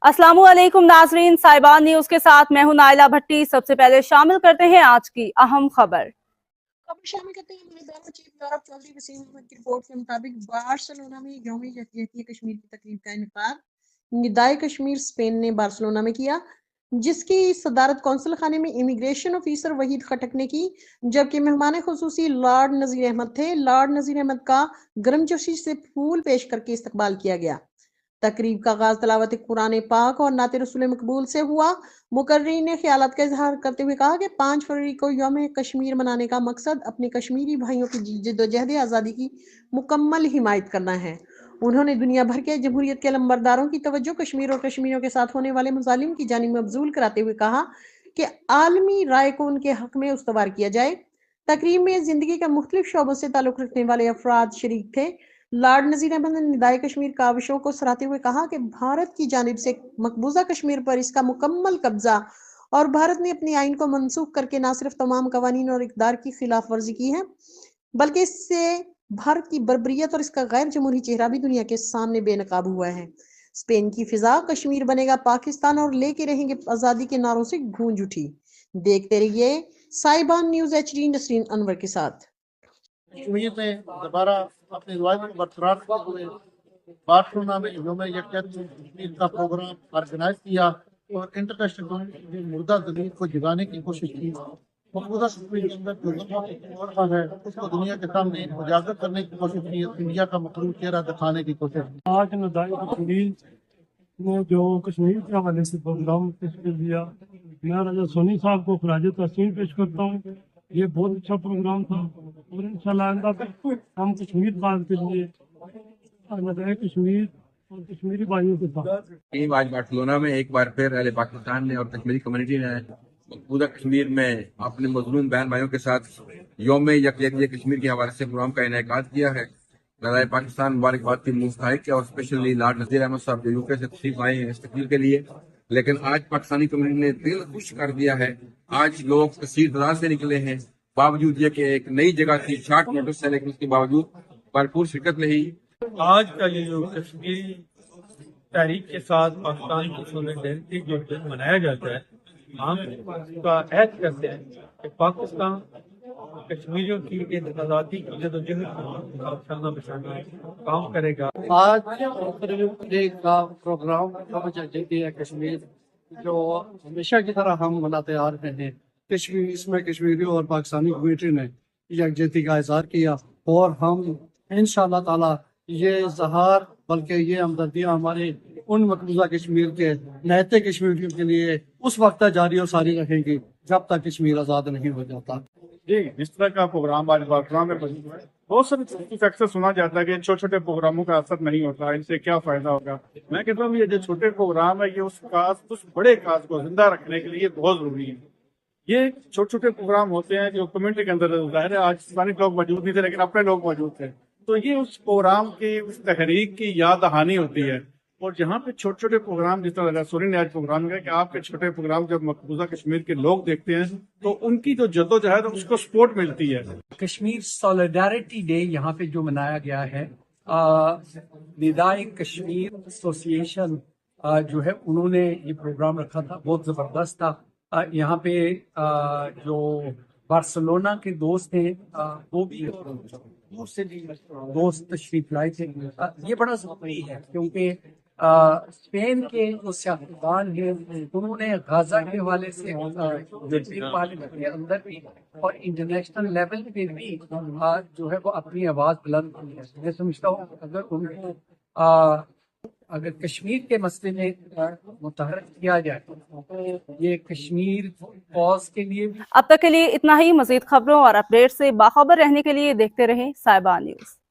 अस्सलामु अलैकुम नाजरीन, साहिबान न्यूज के साथ मैं हूं नाइला भट्टी। सबसे पहले शामिल करते हैं आज की अहम खबर। शामिल करते हैं हमारे bureau chief Europe Chaudhry Waseem Ahmed की रिपोर्ट के मुताबिक बार्सिलोना में यौम यकजहती कश्मीर की तकरीब का इनेकाद निदाए कश्मीर स्पेन ने बार्सिलोना में किया, जिसकी सदारत कौंसल खाने में इमिग्रेशन ऑफिसर वहीद खटक ने की, जबकि मेहमान खुसूसी लॉर्ड नजीर अहमद थे। लॉर्ड नजीर अहमद का गर्मजोशी से फूल पेश करके इस्तकबाल किया गया। तकरीब का आगाज तलावत कुरान पाक और नाते रसूल मकबूल से हुआ। मुकर्रिर ने ख्यालात का इजहार करते हुए कहा कि 5 फरवरी को यौम कश्मीर मनाने का मकसद अपने कश्मीरी भाइयों की जिद्दोजहद आज़ादी की मुकम्मल हिमायत करना है। उन्होंने दुनिया भर के जमहूरियत के लंबरदारों की तवज्जो कश्मीर और कश्मीरियों के साथ होने वाले मजालिम की जानिब मबजूल कराते हुए कहा कि आलमी राय को उनके हक में उस्तवार किया जाए। तकरीब में जिंदगी के मुख्तलिफ शोबों से ताल्लुक रखने वाले अफराद शरीक थे। लॉर्ड नजीर अहमद ने निदाए कश्मीर काविशों को सराहते हुए कहा कि भारत की जानिब से मकबूजा कश्मीर पर इसका मुकम्मल कब्जा और भारत ने अपनी आइन को मनसूख करके न सिर्फ तमाम कवानीन और इक़दार की खिलाफ वर्जी की है, बल्कि इससे भारत की बर्बरियत और इसका गैर जमहूरी चेहरा भी दुनिया के सामने बेनकाब हुआ है। स्पेन की फिजा कश्मीर बनेगा पाकिस्तान और लेके रहेंगे आज़ादी के नारों से गूंज उठी। देखते रहिए साहिबान न्यूज HD नसरीन अनवर के साथ। कश्मीर में दोबारा अपने रिवाज को बरकरार रखते हुए बार्सिलोना में यौम यकजहती कश्मीर का प्रोग्राम ऑर्गेनाइज किया और इंटरनेशनल कम्युनिटी ने मुर्दा ज़मीर को जगाने की कोशिश की। मकबूजा कश्मीर के अंदर जो ज़मीन है उसको दुनिया के सामने उजागर करने की कोशिश की, इंडिया का मखलूक चेहरा दिखाने की कोशिश की। आज निदाए कश्मीर ने जो कश्मीर के हवाले से प्रोग्राम पेश कर दिया, मैं राजा सोनी साहब को खराज तहसीन पेश करता हूँ। ये बहुत अच्छा प्रोग्राम था और इंशाल्लाह आइंदा हम कश्मीर बात के लिए निदाए कश्मीर और कश्मीरी भाइयों के साथ टीम आज बार्सिलोना में एक बार फिर अहले पाकिस्तान ने और कश्मीरी कम्युनिटी ने मकबूजा कश्मीर में अपने मजलूम बहन भाइयों के साथ यौम यकजहती कश्मीर के हवाले से प्रोग्राम का इनेकाद किया है। लड़ाई पाकिस्तान मुबारकबाद की मुस्तहिक है और स्पेशली लॉर्ड नजीर अहमद साहब जो यूके से तशरीफ आए हैं इस तकरीर के लिए। लेकिन आज पाकिस्तानी कम्युनिटी ने दिल खुश कर दिया है। आज लोग कसीर तादाद से निकले हैं, बावजूद ये कि एक नई जगह थी, शार्ट नोटिस है, लेकिन उसके बावजूद भरपूर शिरकत रही। आज का ये जो कश्मीरी तहरीक के साथ पाकिस्तान की सोलिडेरिटी जो दिन मनाया जाता है, हम उसका अहद करते हैं कि पाकिस्तान कश्मीरियों की आज़ादी की जदोजहद काम करेगा। आज का प्रोग्राम कश्मीर जो हमेशा की तरह हम मनाते आ रहे हैं, कश्मीर इसमें कश्मीरी और पाकिस्तानी कम्युनिटी ने यकजहती का इज़हार किया और हम इंशाअल्लाह ताला ये इज़हार बल्कि ये हमदर्दियाँ हमारे उन मकबूजा कश्मीर के नहते कश्मीरियों के लिए उस वक्त तक जारी और सारी रहेंगी जब तक कश्मीर आज़ाद नहीं हो जाता। जी, इस तरह का प्रोग्राम आज बार्सिलोना में मौजूद है। बहुत सारे अक्सर सुना जाता है कि छोटे छोटे प्रोग्रामों का असर नहीं होता, इनसे क्या फायदा होगा। मैं कहता हूँ ये जो छोटे प्रोग्राम है ये उस बड़े काज को जिंदा रखने के लिए बहुत जरूरी है। ये छोटे छोटे प्रोग्राम होते हैं जो कम्युनिटी के अंदर, जाहिर है आज स्थानीय लोग मौजूद नहीं थे लेकिन अपने लोग मौजूद थे, तो ये उस प्रोग्राम की उस तहरीक की याद दहानी होती है। और जहाँ पे छोटे छोटे प्रोग्राम, जिस तरह सोनी ने आज प्रोग्राम किया कि आपके छोटे प्रोग्राम जब मकबूजा कश्मीर के लोग देखते हैं तो उनकी जो जद्दोजहद उसको सपोर्ट मिलती है। कश्मीर सॉलिडारिटी डे यहाँ पे जो मनाया गया है, निदाए कश्मीर एसोसिएशन जो है उन्होंने ये प्रोग्राम रखा था, बहुत ज़बरदस्त था। यहाँ पे जो बार्सिलोना के दोस्त हैं वो भी दूसरे दोस्त तशरीफ लाए थे। ये बड़ा ज़रूरी है क्योंकि स्पेन के जो सियासतदान हैं उन्होंने गाजा के हवाले से यूरोपियन पार्लियामेंट के अंदर भी और इंटरनेशनल लेवल पे भी जो है वो अपनी आवाज़ बुलंद की है। मैं समझता हूँ अगर उनको अगर कश्मीर के मसले में मुतहर्रिक किया जाए तो ये कश्मीर कॉज के लिए भी। अब तक के लिए इतना ही। मजीद खबरों और अपडेट से बाखबर रहने के लिए देखते रहें साहिबान न्यूज।